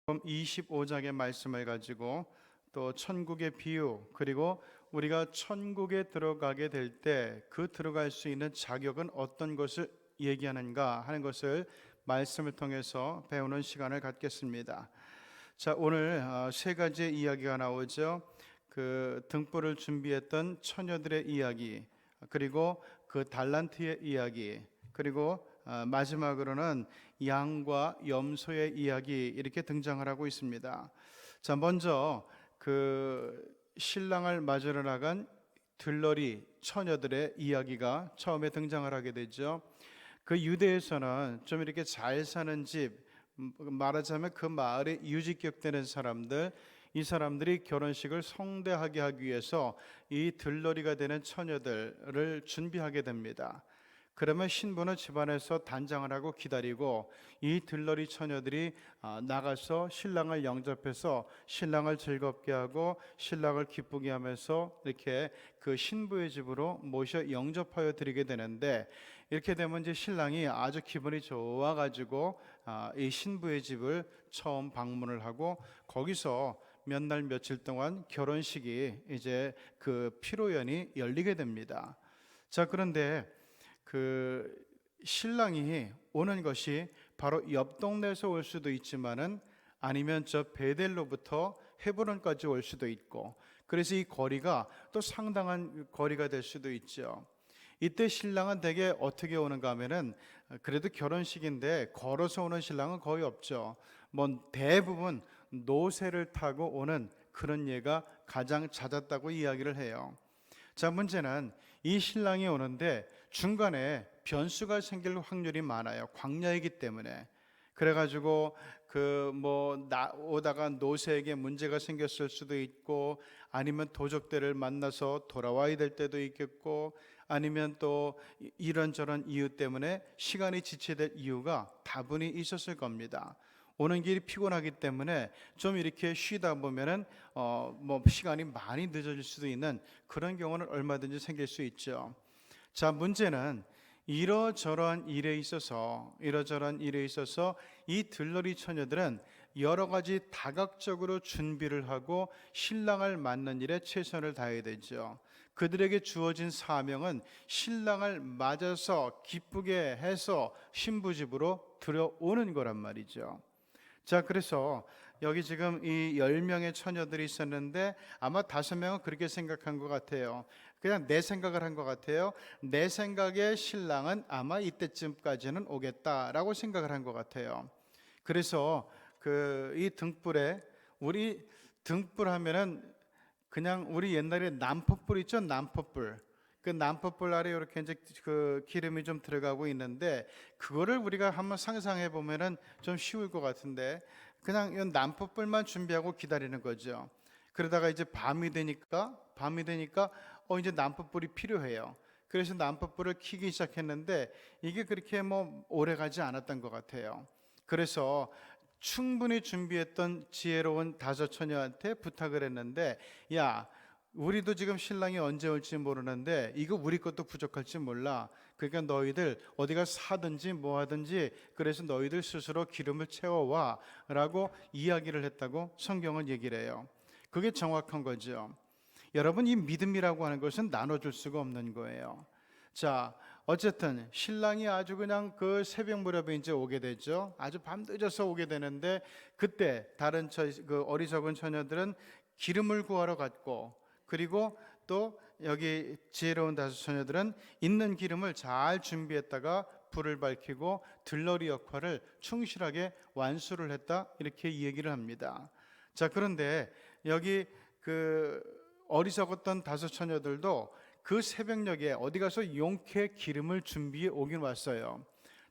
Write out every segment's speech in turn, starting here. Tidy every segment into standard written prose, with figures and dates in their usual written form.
25장의 말씀을 가지고 또 천국의 비유, 그리고 우리가 천국에 들어가게 될 때 그 들어갈 수 있는 자격은 어떤 것을 얘기하는가 하는 것을 말씀을 통해서 배우는 시간을 갖겠습니다. 자, 오늘 세 가지의 이야기가 나오죠. 그 등불을 준비했던 처녀들의 이야기, 그리고 그 달란트의 이야기, 그리고 마지막으로는 양과 염소의 이야기, 이렇게 등장을 하고 있습니다. 자, 먼저 그 신랑을 맞으러 나간 들러리 처녀들의 이야기가 처음에 등장을 하게 되죠. 그 유대에서는 좀 이렇게 잘 사는 집, 말하자면 그 마을에 유직격되는 사람들, 이 사람들이 결혼식을 성대하게 하기 위해서 이 들러리가 되는 처녀들을 준비하게 됩니다. 그러면 신부는 집안에서 단장을 하고 기다리고 이 들러리 처녀들이 나가서 신랑을 영접해서 신랑을 즐겁게 하고 신랑을 기쁘게 하면서 이렇게 그 신부의 집으로 모셔 영접하여 드리게 되는데, 이렇게 되면 이제 신랑이 아주 기분이 좋아가지고 이 신부의 집을 처음 방문을 하고 거기서 몇 날 며칠 동안 결혼식이 이제 그 피로연이 열리게 됩니다. 자, 그런데 그 신랑이 오는 것이 바로 옆 동네에서 올 수도 있지만은 아니면 저 베델로부터 헤브론까지 올 수도 있고, 그래서 이 거리가 또 상당한 거리가 될 수도 있죠. 이때 신랑은 대개 어떻게 오는가 하면은, 그래도 결혼식인데 걸어서 오는 신랑은 거의 없죠. 뭐 대부분 노새를 타고 오는 그런 예가 가장 잦았다고 이야기를 해요. 자, 문제는 이 신랑이 오는데 중간에 변수가 생길 확률이 많아요. 광야이기 때문에. 그래가지고 오다가 노새에게 문제가 생겼을 수도 있고, 아니면 도적들을 만나서 돌아와야 될 때도 있겠고, 아니면 또 이런저런 이유 때문에 시간이 지체될 이유가 다분히 있었을 겁니다. 오는 길이 피곤하기 때문에 좀 이렇게 쉬다 보면은 시간이 많이 늦어질 수도 있는 그런 경우는 얼마든지 생길 수 있죠. 자, 문제는 이러저러한 일에 있어서 이 들러리 처녀들은 여러 가지 다각적으로 준비를 하고 신랑을 맞는 일에 최선을 다해야 되죠. 그들에게 주어진 사명은 신랑을 맞아서 기쁘게 해서 신부 집으로 들여오는 거란 말이죠. 자, 그래서 여기 지금 이 10명의 처녀들이 있었는데 아마 5명은 그렇게 생각한 것 같아요. 그냥 내 생각을 한 것 같아요. 내 생각에 신랑은 아마 이때쯤까지는 오겠다라고 생각을 한 것 같아요. 그래서 이 등불에, 우리 등불 하면은 그냥 우리 옛날에 남포불 있죠? 남포불. 그 남포불 아래 이렇게 이제 그 기름이 좀 들어가고 있는데, 그거를 우리가 한번 상상해 보면은 좀 쉬울 것 같은데, 그냥 이 남포불만 준비하고 기다리는 거죠. 그러다가 이제 밤이 되니까 이제 남포불이 필요해요. 그래서 남포불을 켜기 시작했는데 이게 그렇게 오래 가지 않았던 것 같아요. 그래서 충분히 준비했던 지혜로운 5처녀한테 부탁을 했는데, 야, 우리도 지금 신랑이 언제 올지 모르는데 이거 우리 것도 부족할지 몰라. 그러니까 너희들 어디가 사든지 뭐 하든지, 그래서 너희들 스스로 기름을 채워와 라고 이야기를 했다고 성경은 얘기를 해요. 그게 정확한 거죠. 여러분, 이 믿음이라고 하는 것은 나눠줄 수가 없는 거예요. 자, 어쨌든 신랑이 아주 그냥 그 새벽 무렵에 이제 오게 되죠. 아주 밤늦어서 오게 되는데, 그때 다른 그 어리석은 처녀들은 기름을 구하러 갔고, 그리고 또 여기 지혜로운 5처녀들은 있는 기름을 잘 준비했다가 불을 밝히고 들러리 역할을 충실하게 완수를 했다, 이렇게 얘기를 합니다. 자, 그런데 여기 그 어리석었던 5처녀들도 그 새벽녘에 어디 가서 용케 기름을 준비해 오긴 왔어요.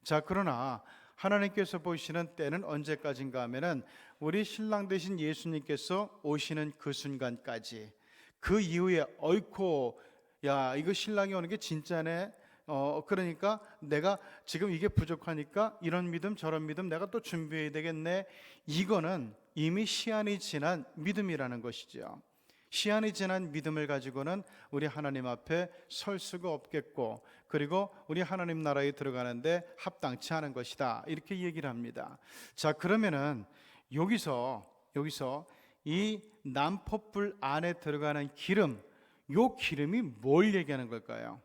자, 그러나 하나님께서 보시는 때는 언제까지인가 하면은 우리 신랑 되신 예수님께서 오시는 그 순간까지. 그 이후에 어이코, 야, 이거 신랑이 오는 게 진짜네. 그러니까 내가 지금 이게 부족하니까 이런 믿음 저런 믿음 내가 또 준비해야 되겠네. 이거는 이미 시한이 지난 믿음이라는 것이죠. 시한이 지난 믿음을 가지고는 우리 하나님 앞에 설 수가 없겠고, 그리고 우리 하나님 나라에 들어가는데 합당치 않은 것이다, 이렇게 얘기를 합니다. 자, 그러면은 여기서 이 남포불 안에 들어가는 기름, 요 기름이 뭘 얘기하는 걸까요?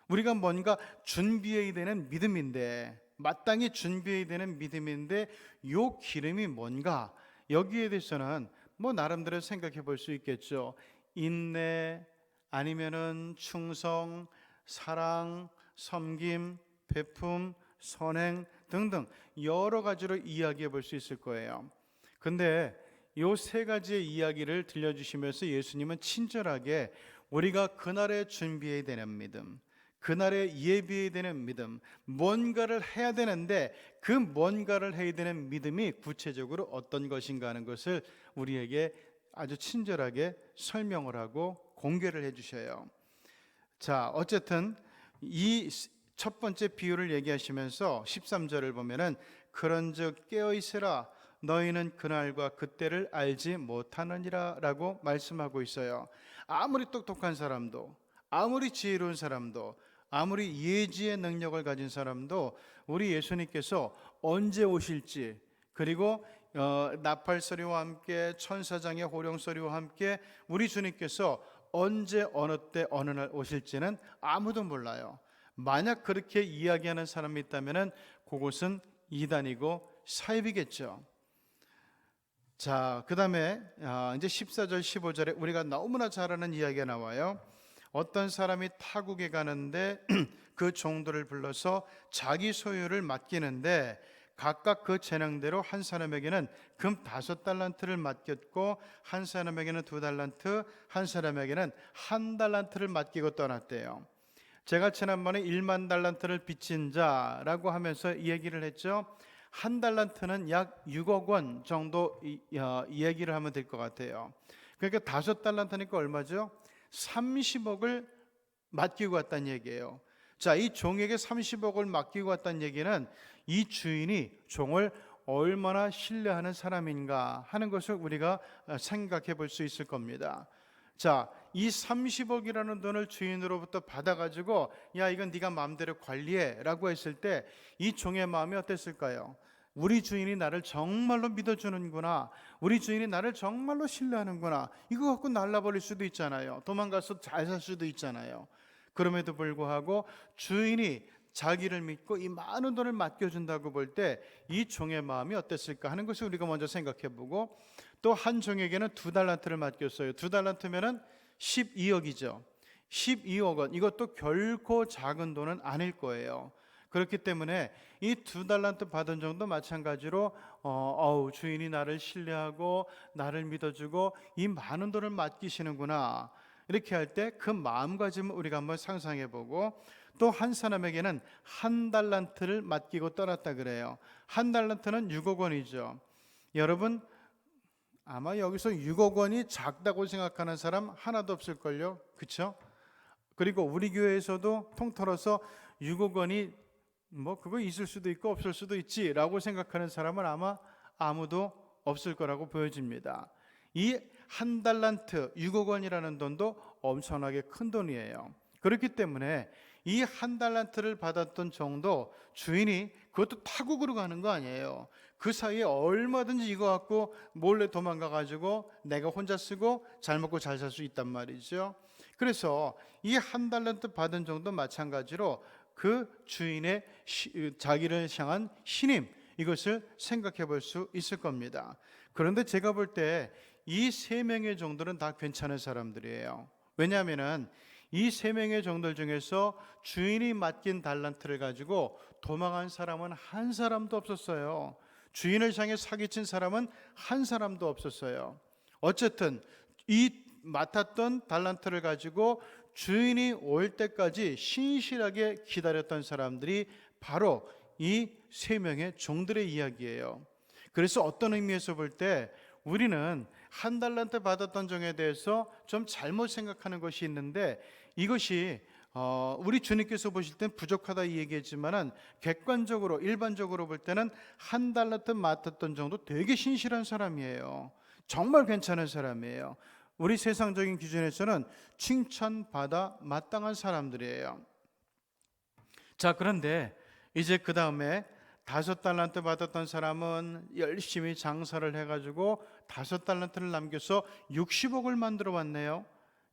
우리가 뭔가 준비해야 되는 믿음인데, 마땅히 준비해야 되는 믿음인데 요 기름이 뭔가, 여기에 대해서는 뭐 나름대로 생각해 볼 수 있겠죠. 인내, 아니면은 충성, 사랑, 섬김, 베품, 선행 등등 여러 가지로 이야기해 볼 수 있을 거예요. 근데 요 세 가지의 이야기를 들려주시면서 예수님은 친절하게 우리가 그날에 준비해야 되는 믿음, 그날에 예비해야 되는 믿음, 뭔가를 해야 되는데 그 뭔가를 해야 되는 믿음이 구체적으로 어떤 것인가 하는 것을 우리에게 아주 친절하게 설명을 하고 공개를 해 주셔요. 자, 어쨌든 이 첫 번째 비유를 얘기하시면서 13절을 보면은 그런즉 깨어 있으라 너희는 그날과 그때를 알지 못하느니라 라고 말씀하고 있어요. 아무리 똑똑한 사람도, 아무리 지혜로운 사람도, 아무리 예지의 능력을 가진 사람도 우리 예수님께서 언제 오실지, 그리고 나팔 소리와 함께 천사장의 호령 소리와 함께 우리 주님께서 언제 어느 때 어느 날 오실지는 아무도 몰라요. 만약 그렇게 이야기하는 사람이 있다면 그것은 이단이고 사입이겠죠. 자, 그 다음에 이제 14절 15절에 우리가 너무나 잘 아는 이야기가 나와요. 어떤 사람이 타국에 가는데 그 종들을 불러서 자기 소유를 맡기는데 각각 그 재능대로 한 사람에게는 금 5달란트를 맡겼고 한 사람에게는 2달란트, 한 사람에게는 1달란트를 맡기고 떠났대요. 제가 지난번에 1만 달란트를 빚진 자라고 하면서 얘기를 했죠. 1달란트는 약 6억 원 정도 얘기를 하면 될 것 같아요. 그러니까 5달란트니까 얼마죠? 30억을 맡기고 왔다는 얘기예요. 자, 이 종에게 30억을 맡기고 왔다는 얘기는 이 주인이 종을 얼마나 신뢰하는 사람인가 하는 것을 우리가 생각해 볼 수 있을 겁니다. 자, 이 30억이라는 돈을 주인으로부터 받아가지고 야, 이건 네가 마음대로 관리해 라고 했을 때 이 종의 마음이 어땠을까요? 우리 주인이 나를 정말로 믿어주는구나, 우리 주인이 나를 정말로 신뢰하는구나, 이거 갖고 날라버릴 수도 있잖아요. 도망가서 잘 살 수도 있잖아요. 그럼에도 불구하고 주인이 자기를 믿고 이 많은 돈을 맡겨준다고 볼 때 이 종의 마음이 어땠을까 하는 것을 우리가 먼저 생각해보고, 또 한 종에게는 2달란트를 맡겼어요. 2달란트면은 12억이죠. 12억 원, 이것도 결코 작은 돈은 아닐 거예요. 그렇기 때문에 이 2달란트 받은 정도 마찬가지로 주인이 나를 신뢰하고 나를 믿어주고 이 많은 돈을 맡기시는구나, 이렇게 할 때 그 마음가짐을 우리가 한번 상상해보고, 또 한 사람에게는 1달란트를 맡기고 떠났다 그래요. 1달란트는 6억 원이죠. 여러분, 아마 여기서 6억 원이 작다고 생각하는 사람 하나도 없을걸요. 그렇죠? 그리고 우리 교회에서도 통틀어서 6억 원이 뭐 그거 있을 수도 있고 없을 수도 있지라고 생각하는 사람은 아마 아무도 없을 거라고 보여집니다. 이 1달란트 6억 원이라는 돈도 엄청나게 큰 돈이에요. 그렇기 때문에 이 1달란트를 받았던 정도 주인이 그것도 타국으로 가는 거 아니에요. 그 사이에 얼마든지 이거 갖고 몰래 도망가 가지고 내가 혼자 쓰고 잘 먹고 잘 살 수 있단 말이죠. 그래서 이 1달란트 받은 정도 마찬가지로 그 주인의 자기를 향한 신임, 이것을 생각해 볼 수 있을 겁니다. 그런데 제가 볼 때 이 3명의 정도는 다 괜찮은 사람들이에요. 왜냐하면은 이 3명의 정들 중에서 주인이 맡긴 달란트를 가지고 도망한 사람은 한 사람도 없었어요. 주인을 향해 사기친 사람은 한 사람도 없었어요. 어쨌든 이 맡았던 달란트를 가지고 주인이 올 때까지 신실하게 기다렸던 사람들이 바로 이 3명의 종들의 이야기예요. 그래서 어떤 의미에서 볼 때 우리는 1달란트 받았던 종에 대해서 좀 잘못 생각하는 것이 있는데, 이것이 우리 주님께서 보실 땐 부족하다 이 얘기했지만은 객관적으로 일반적으로 볼 때는 1달란트 맡았던 정도 되게 신실한 사람이에요. 정말 괜찮은 사람이에요. 우리 세상적인 기준에서는 칭찬받아 마땅한 사람들이에요. 자, 그런데 이제 그 다음에 5달란트 받았던 사람은 열심히 장사를 해가지고 5달란트를 남겨서 60억을 만들어 왔네요.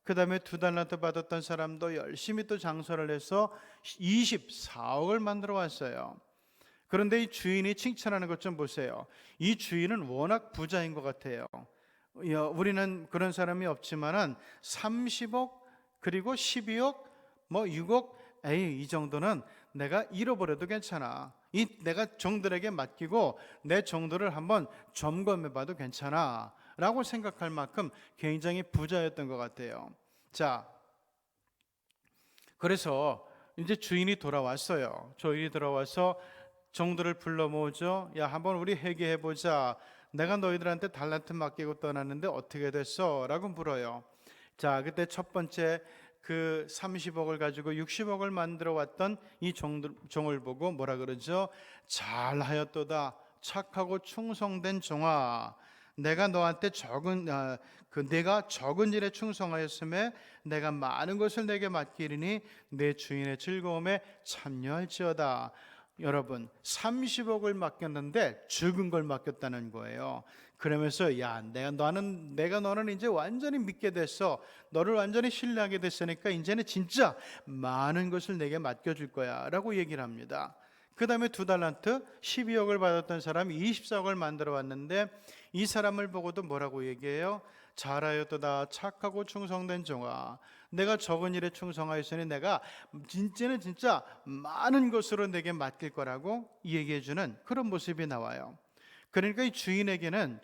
그 다음에 2달란트 받았던 사람도 열심히 또 장사를 해서 24억을 만들어 왔어요. 그런데 이 주인이 칭찬하는 것 좀 보세요. 이 주인은 워낙 부자인 것 같아요. 우리는 그런 사람이 없지만은 30억 그리고 12억 뭐 6억 이 정도는 내가 잃어버려도 괜찮아. 내가 종들에게 맡기고 내 종들을 한번 점검해 봐도 괜찮아 라고 생각할 만큼 굉장히 부자였던 것 같아요. 자, 그래서 이제 주인이 돌아왔어요. 주인이 돌아와서 종들을 불러 모으죠. 야, 한번 우리 회개해 보자. 내가 너희들한테 달란트 맡기고 떠났는데 어떻게 됐어? 라고 물어요. 자, 그때 첫 번째 그 30억을 가지고 60억을 만들어 왔던 이 종을 보고 뭐라 그러죠? 잘하였도다. 착하고 충성된 종아. 내가 너한테 내가 적은 일에 충성하였음에 내가 많은 것을 내게 맡기리니 내 주인의 즐거움에 참여할지어다. 여러분, 30억을 맡겼는데 적은 걸 맡겼다는 거예요. 그러면서 야, 내가 너는 이제 완전히 믿게 됐어. 너를 완전히 신뢰하게 됐으니까 이제는 진짜 많은 것을 내게 맡겨줄 거야 라고 얘기를 합니다. 그 다음에 2달란트 12억을 받았던 사람이 24억을 만들어 왔는데 이 사람을 보고도 뭐라고 얘기해요? 잘하였도다. 착하고 충성된 종아. 내가 적은 일에 충성하였으니 내가 진짜는 진짜 많은 것으로 내게 맡길 거라고 얘기해 주는 그런 모습이 나와요. 그러니까 이 주인에게는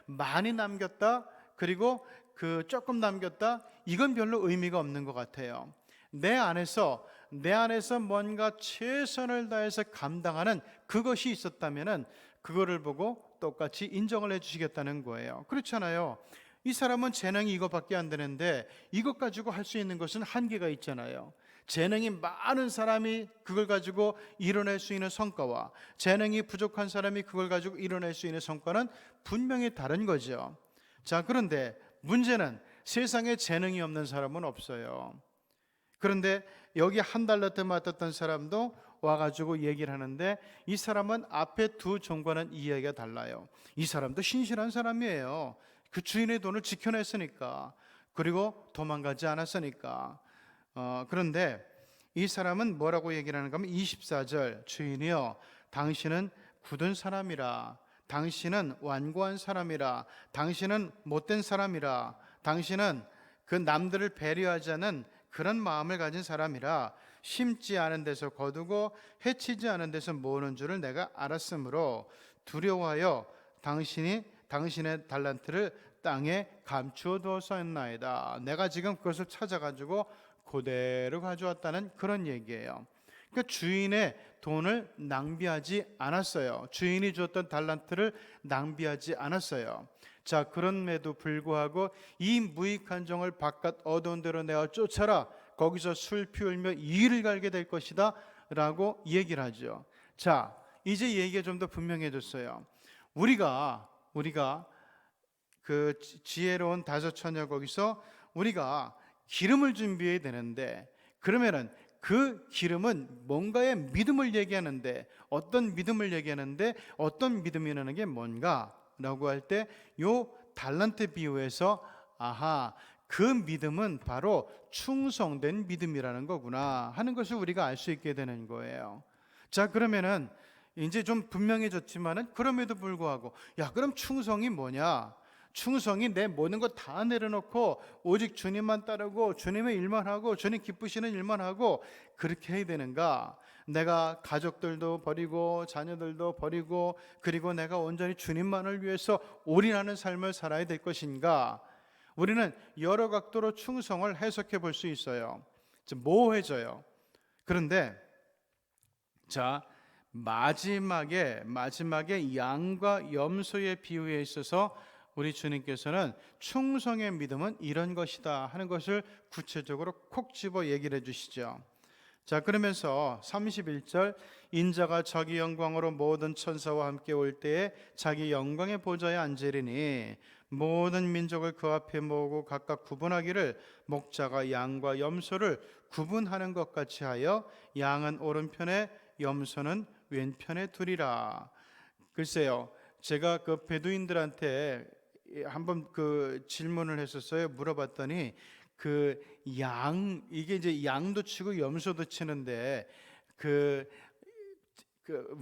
많이 남겼다 그리고 그 조금 남겼다 이건 별로 의미가 없는 것 같아요. 내 안에서 뭔가 최선을 다해서 감당하는 그것이 있었다면은 그거를 보고 똑같이 인정을 해주시겠다는 거예요. 그렇잖아요. 이 사람은 재능이 이것밖에 안 되는데 이것 가지고 할 수 있는 것은 한계가 있잖아요. 재능이 많은 사람이 그걸 가지고 이뤄낼 수 있는 성과와 재능이 부족한 사람이 그걸 가지고 이뤄낼 수 있는 성과는 분명히 다른 거죠. 자, 그런데 문제는 세상에 재능이 없는 사람은 없어요. 그런데 여기 1달란트 맡았던 사람도 와가지고 얘기를 하는데 이 사람은 앞에 두 종과는 이야기가 달라요. 이 사람도 신실한 사람이에요. 그 주인의 돈을 지켜냈으니까, 그리고 도망가지 않았으니까. 그런데 이 사람은 뭐라고 얘기를 하는가 하면 24절 주인이여 당신은 굳은 사람이라, 당신은 완고한 사람이라, 당신은 못된 사람이라, 당신은 그 남들을 배려하지 않은 그런 마음을 가진 사람이라 심지 않은 데서 거두고 해치지 않은 데서 모으는 줄을 내가 알았으므로 두려워하여 당신의 달란트를 땅에 감추어 두었사옵나이다. 내가 지금 그것을 찾아가지고 그대로 가져왔다는 그런 얘기예요. 그러니까 주인의 돈을 낭비하지 않았어요. 주인이 주었던 달란트를 낭비하지 않았어요. 자, 그럼에도 불구하고 이 무익한 종을 바깥 어두운 데로 내어 쫓아라. 거기서 술 피울며 이를 갈게 될 것이다 라고 얘기를 하죠. 자, 이제 얘기가 좀 더 분명해졌어요. 우리가 그 지혜로운 다섯 처녀 거기서 우리가 기름을 준비해야 되는데, 그러면은 그 기름은 뭔가의 믿음을 얘기하는데, 어떤 믿음을 얘기하는데 어떤 믿음이라는 게 뭔가 라고 할 때 요 달란트 비유에서 그 믿음은 바로 충성된 믿음이라는 거구나 하는 것을 우리가 알 수 있게 되는 거예요. 자, 그러면은 이제 좀 분명해졌지만은 그럼에도 불구하고 그럼 충성이 뭐냐? 충성이 내 모든 것 다 내려놓고 오직 주님만 따르고 주님의 일만 하고 주님 기쁘시는 일만 하고 그렇게 해야 되는가? 내가 가족들도 버리고 자녀들도 버리고 그리고 내가 온전히 주님만을 위해서 올인하는 삶을 살아야 될 것인가? 우리는 여러 각도로 충성을 해석해 볼 수 있어요. 모호해져요. 그런데 자, 마지막에 양과 염소의 비유에 있어서 우리 주님께서는 충성의 믿음은 이런 것이다 하는 것을 구체적으로 콕 집어 얘기를 해주시죠. 자, 그러면서 31절 인자가 자기 영광으로 모든 천사와 함께 올 때에 자기 영광의 보좌에 앉으리니 모든 민족을 그 앞에 모으고 각각 구분하기를 목자가 양과 염소를 구분하는 것 같이 하여 양은 오른편에 염소는 왼편에 두리라. 글쎄요, 제가 그 베두인들한테 한번 그 질문을 했었어요. 물어봤더니 그 이게 이제 양도 치고 염소도 치는데 그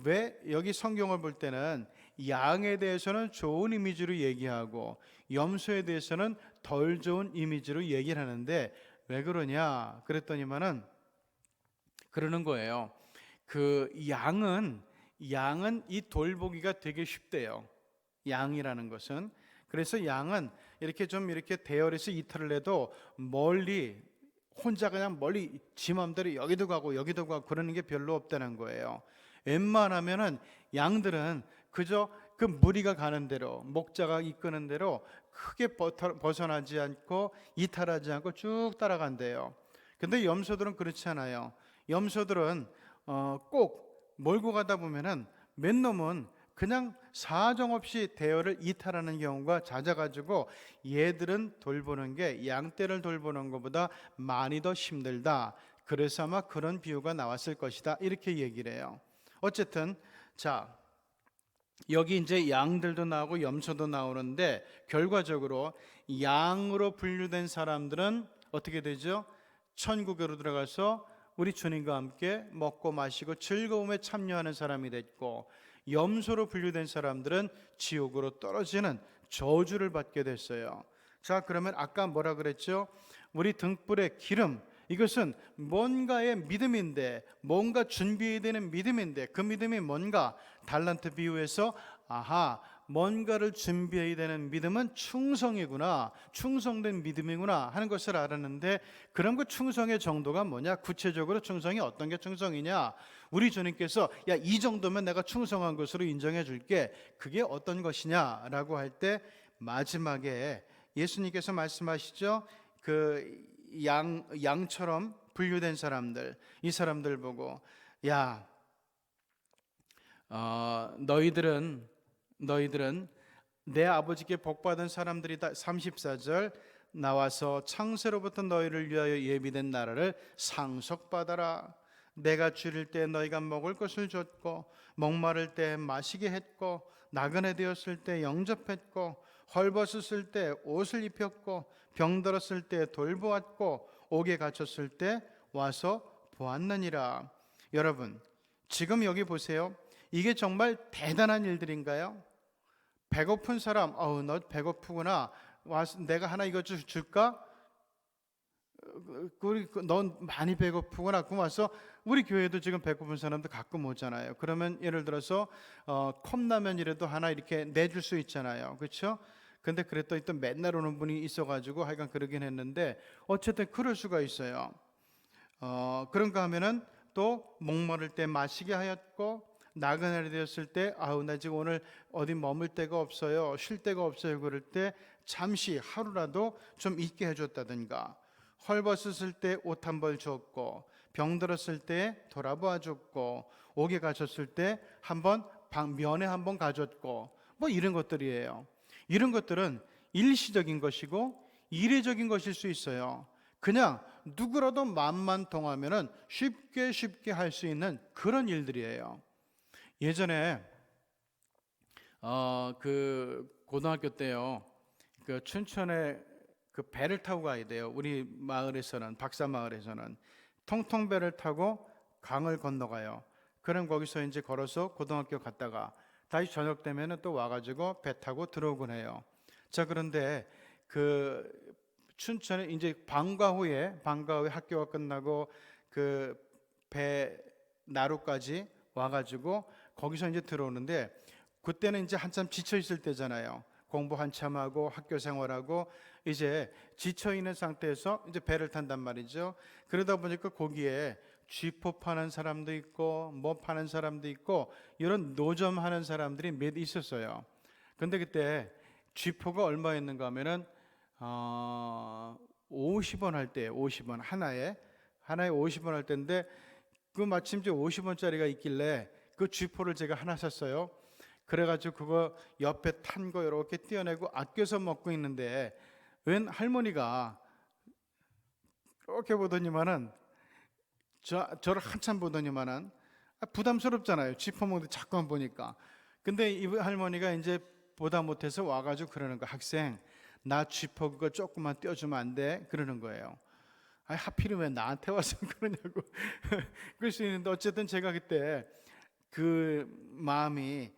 왜 여기 성경을 볼 때는 양에 대해서는 좋은 이미지로 얘기하고 염소에 대해서는 덜 좋은 이미지로 얘기를 하는데 왜 그러냐 그랬더니만은 그러는 거예요. 그 양은 이 돌보기가 되게 쉽대요. 양이라는 것은. 그래서 양은 이렇게 좀 이렇게 대열해서 이탈을 해도 멀리 혼자 그냥 멀리 지 맘대로 여기도 가고 여기도 가고 그러는 게 별로 없다는 거예요. 웬만하면은 양들은 그저 그 무리가 가는 대로 목자가 이끄는 대로 크게 벗어나지 않고 이탈하지 않고 쭉 따라간대요. 근데 염소들은 그렇지 않아요. 염소들은 꼭 몰고 가다 보면은 맨 놈은 그냥 사정없이 대열을 이탈하는 경우가 잦아가지고 얘들은 돌보는 게 양떼를 돌보는 것보다 많이 더 힘들다. 그래서 아마 그런 비유가 나왔을 것이다. 이렇게 얘기를 해요. 어쨌든 자 여기 이제 양들도 나오고 염소도 나오는데 결과적으로 양으로 분류된 사람들은 어떻게 되죠? 천국으로 들어가서 우리 주님과 함께 먹고 마시고 즐거움에 참여하는 사람이 됐고, 염소로 분류된 사람들은 지옥으로 떨어지는 저주를 받게 됐어요. 자, 그러면 아까 뭐라 그랬죠? 우리 등불의 기름, 이것은 뭔가의 믿음인데, 뭔가 준비해야 되는 믿음인데, 그 믿음이 뭔가? 달란트 비유에서 뭔가를 준비해야 되는 믿음은 충성이구나, 충성된 믿음이구나 하는 것을 알았는데, 그런 그 충성의 정도가 뭐냐? 구체적으로 충성이 어떤 게 충성이냐? 우리 주님께서 이 정도면 내가 충성한 것으로 인정해 줄게, 그게 어떤 것이냐라고 할 때 마지막에 예수님께서 말씀하시죠. 그 양처럼 분류된 사람들, 이 사람들 보고 너희들은 내 아버지께 복받은 사람들이다. 34절 나와서 창세로부터 너희를 위하여 예비된 나라를 상속받아라. 내가 줄일 때 너희가 먹을 것을 줬고, 목마를 때 마시게 했고, 나그네 되었을 때 영접했고, 헐벗었을 때 옷을 입혔고, 병들었을 때 돌보았고, 옥에 갇혔을 때 와서 보았느니라. 여러분, 지금 여기 보세요. 이게 정말 대단한 일들인가요? 배고픈 사람, 너 배고프구나, 와서 내가 하나 이거 줄까? 넌 많이 배고프구나. 그럼 와서 우리 교회도 지금 배고픈 사람도 가끔 오잖아요. 그러면 예를 들어서 컵라면이라도 하나 이렇게 내줄 수 있잖아요. 그렇죠? 근데 그랬더니 또 맨날 오는 분이 있어가지고 하여간 그러긴 했는데, 어쨌든 그럴 수가 있어요. 그런가 하면은 또 목마를 때 마시게 하였고, 나그네가 되었을 때 나 지금 오늘 어디 머물 데가 없어요, 쉴 데가 없어요, 그럴 때 잠시 하루라도 좀 있게 해줬다든가, 헐벗었을 때 옷 한 벌 줬고, 병들었을 때 돌아보아 줬고, 옥에 갇혔을 때 한번 면회 한번 가졌고, 뭐 이런 것들이에요. 이런 것들은 일시적인 것이고 이례적인 것일 수 있어요. 그냥 누구라도 마음만 통하면은 쉽게 할 수 있는 그런 일들이에요. 예전에 그 고등학교 때요, 그 춘천에 그 배를 타고 가야 돼요. 우리 마을에서는, 박사 마을에서는 통통배를 타고 강을 건너가요. 그럼 거기서 이제 걸어서 고등학교 갔다가 다시 저녁 되면은 또 와가지고 배 타고 들어오곤 해요. 자, 그런데 그 춘천에 이제 방과 후에 학교가 끝나고 그 배 나루까지 와가지고 거기서 이제 들어오는데, 그때는 이제 한참 지쳐 있을 때잖아요. 공부 한참 하고 학교 생활하고 이제 지쳐 있는 상태에서 이제 배를 탄단 말이죠. 그러다 보니까 거기에 쥐포 파는 사람도 있고 뭐 파는 사람도 있고 이런 노점 하는 사람들이 몇 있었어요. 근데 그때 쥐포가 얼마였는가 하면은 50원 할 때, 50원 하나에 50원 할 때인데, 그 마침 이제 50원짜리가 있길래 그 쥐포를 제가 하나 샀어요. 그래가지고 그거 옆에 탄 거 이렇게 떼어내고 아껴서 먹고 있는데, 웬 할머니가 이렇게 보더니만은 저를 한참 보더니만은 부담스럽잖아요. 지퍼먹는데 자꾸만 보니까. 근데 이 할머니가 이제 보다 못해서 와가지고 그러는 거야. 학생, 나 지퍼 그거 조금만 떼어주면 안 돼? 그러는 거예요. 아니, 하필이면 왜 나한테 와서 그러냐고. 그럴 수 있는데 어쨌든 제가 그때 그 마음이,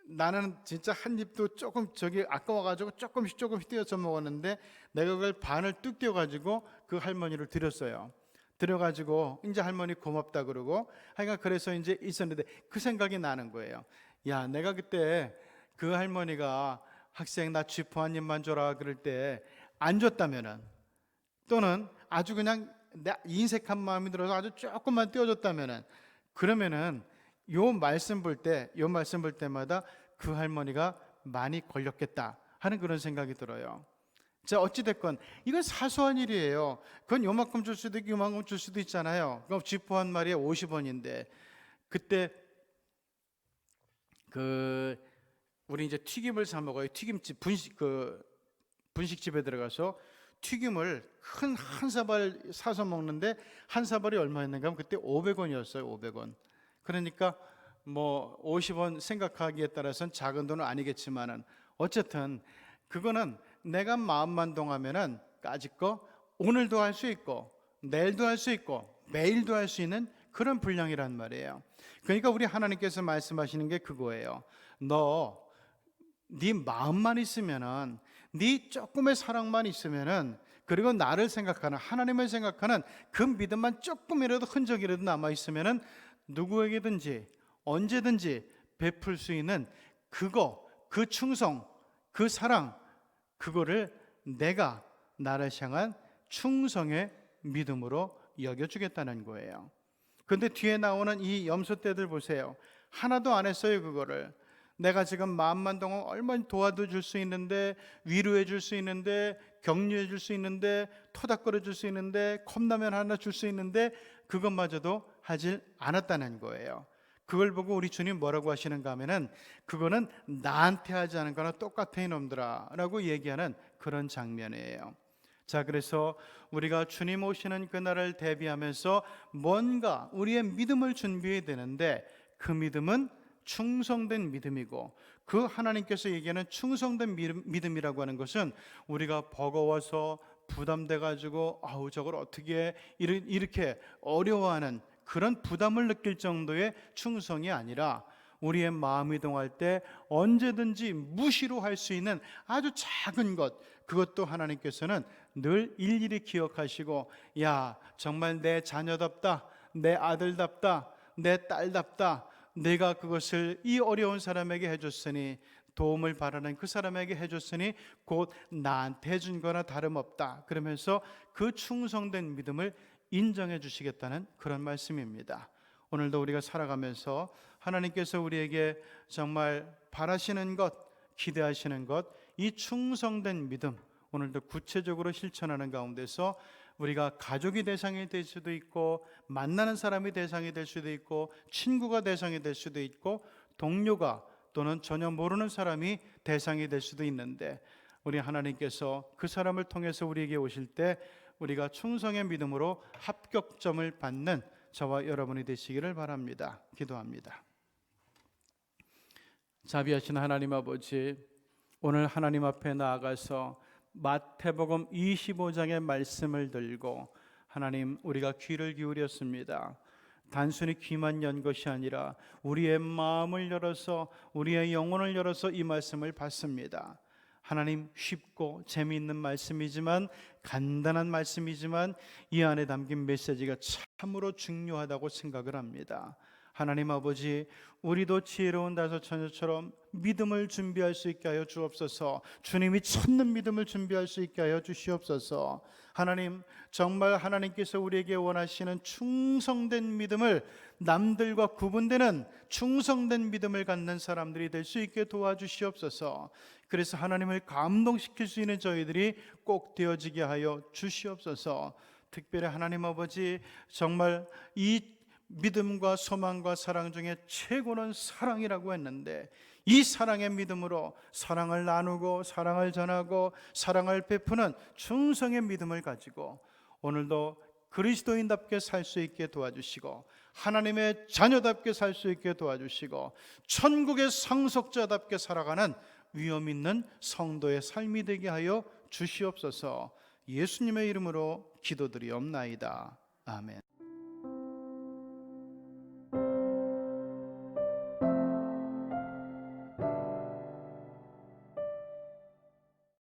나는 진짜 한 입도 조금 저기 아까워가지고 조금씩 떼어서 먹었는데 내가 그걸 반을 뚝 떼어가지고 그 할머니를 드렸어요. 드려가지고 이제 할머니 고맙다 그러고 하여간 그래서 이제 있었는데 그 생각이 나는 거예요. 야, 내가 그때 그 할머니가 학생 나 쥐포 한 입만 줘라 그럴 때 안 줬다면은, 또는 아주 그냥 내 인색한 마음이 들어서 아주 조금만 떼어줬다면은, 그러면은 요 말씀 볼 때마다 그 할머니가 많이 걸렸겠다 하는 그런 생각이 들어요. 자, 어찌됐건 이건 사소한 일이에요. 그건 요만큼 줄 수도 있고 요만큼 줄 수도 있잖아요. 그럼 쥐포 한 마리에 50원인데 그때 우리 이제 튀김을 사 먹어요. 튀김집 분식집에 들어가서 튀김을 한 사발 사서 먹는데 한 사발이 얼마였는가 하면 그때 500원이었어요. 500원. 그러니까 뭐 50원 생각하기에 따라서는 작은 돈은 아니겠지만은 어쨌든 그거는 내가 마음만 동하면은 까짓거 오늘도 할 수 있고 내일도 할 수 있고 매일도 할 수 있는 그런 분량이란 말이에요. 그러니까 우리 하나님께서 말씀하시는 게 그거예요. 네 마음만 있으면은, 네 조금의 사랑만 있으면은, 그리고 나를 생각하는, 하나님을 생각하는 그 믿음만 조금이라도 흔적이라도 남아 있으면은 누구에게든지 언제든지 베풀 수 있는 그 충성, 그 사랑, 그거를 내가 나를 향한 충성의 믿음으로 여겨주겠다는 거예요. 그런데 뒤에 나오는 이 염소떼들 보세요. 하나도 안 했어요. 그거를 내가 지금 마음만 동하면 얼마나 도와줄 수 있는데, 위로해 줄 수 있는데, 격려해 줄 수 있는데, 토닥거려 줄 수 있는데, 컵라면 하나 줄 수 있는데 그것마저도 하질 않았다는 거예요. 그걸 보고 우리 주님 뭐라고 하시는가 하면은, 그거는 나한테 하지 않은 거나 똑같아 이놈들아 라고 얘기하는 그런 장면이에요. 자, 그래서 우리가 주님 오시는 그날을 대비하면서 뭔가 우리의 믿음을 준비해야 되는데, 그 믿음은 충성된 믿음이고, 그 하나님께서 얘기하는 충성된 믿음이라고 하는 것은 우리가 버거워서 부담돼 가지고 아우 저걸 어떻게 이렇게 어려워하는 그런 부담을 느낄 정도의 충성이 아니라, 우리의 마음이 동할 때 언제든지 무시로 할 수 있는 아주 작은 것, 그것도 하나님께서는 늘 일일이 기억하시고, 야 정말 내 자녀답다, 내 아들답다, 내 딸답다, 내가 그것을 이 어려운 사람에게 해줬으니, 도움을 바라는 그 사람에게 해줬으니 곧 나한테 해준 거나 다름없다, 그러면서 그 충성된 믿음을 인정해 주시겠다는 그런 말씀입니다. 오늘도 우리가 살아가면서 하나님께서 우리에게 정말 바라시는 것, 기대하시는 것, 이 충성된 믿음 오늘도 구체적으로 실천하는 가운데서 우리가 가족이 대상이 될 수도 있고, 만나는 사람이 대상이 될 수도 있고, 친구가 대상이 될 수도 있고, 동료가 또는 전혀 모르는 사람이 대상이 될 수도 있는데, 우리 하나님께서 그 사람을 통해서 우리에게 오실 때 우리가 충성의 믿음으로 합격점을 받는 저와 여러분이 되시기를 바랍니다. 기도합니다. 자비하신 하나님 아버지, 오늘 하나님 앞에 나아가서 마태복음 25장의 말씀을 들고 하나님 우리가 귀를 기울였습니다. 단순히 귀만 연 것이 아니라 우리의 마음을 열어서, 우리의 영혼을 열어서 이 말씀을 받습니다. 하나님, 쉽고 재미있는 말씀이지만, 간단한 말씀이지만 이 안에 담긴 메시지가 참으로 중요하다고 생각을 합니다. 하나님 아버지, 우리도 지혜로운 다섯 처녀처럼 믿음을 준비할 수 있게 하여 주옵소서. 주님이 찾는 믿음을 준비할 수 있게 하여 주시옵소서. 하나님, 정말 하나님께서 우리에게 원하시는 충성된 믿음을, 남들과 구분되는 충성된 믿음을 갖는 사람들이 될 수 있게 도와주시옵소서. 그래서 하나님을 감동시킬 수 있는 저희들이 꼭 되어지게 하여 주시옵소서. 특별히 하나님 아버지, 정말 이 믿음과 소망과 사랑 중에 최고는 사랑이라고 했는데, 이 사랑의 믿음으로 사랑을 나누고 사랑을 전하고 사랑을 베푸는 충성의 믿음을 가지고 오늘도 그리스도인답게 살 수 있게 도와주시고, 하나님의 자녀답게 살 수 있게 도와주시고 천국의 상속자답게 살아가는 위엄 있는 성도의 삶이 되게 하여 주시옵소서. 예수님의 이름으로 기도드리옵나이다. 아멘.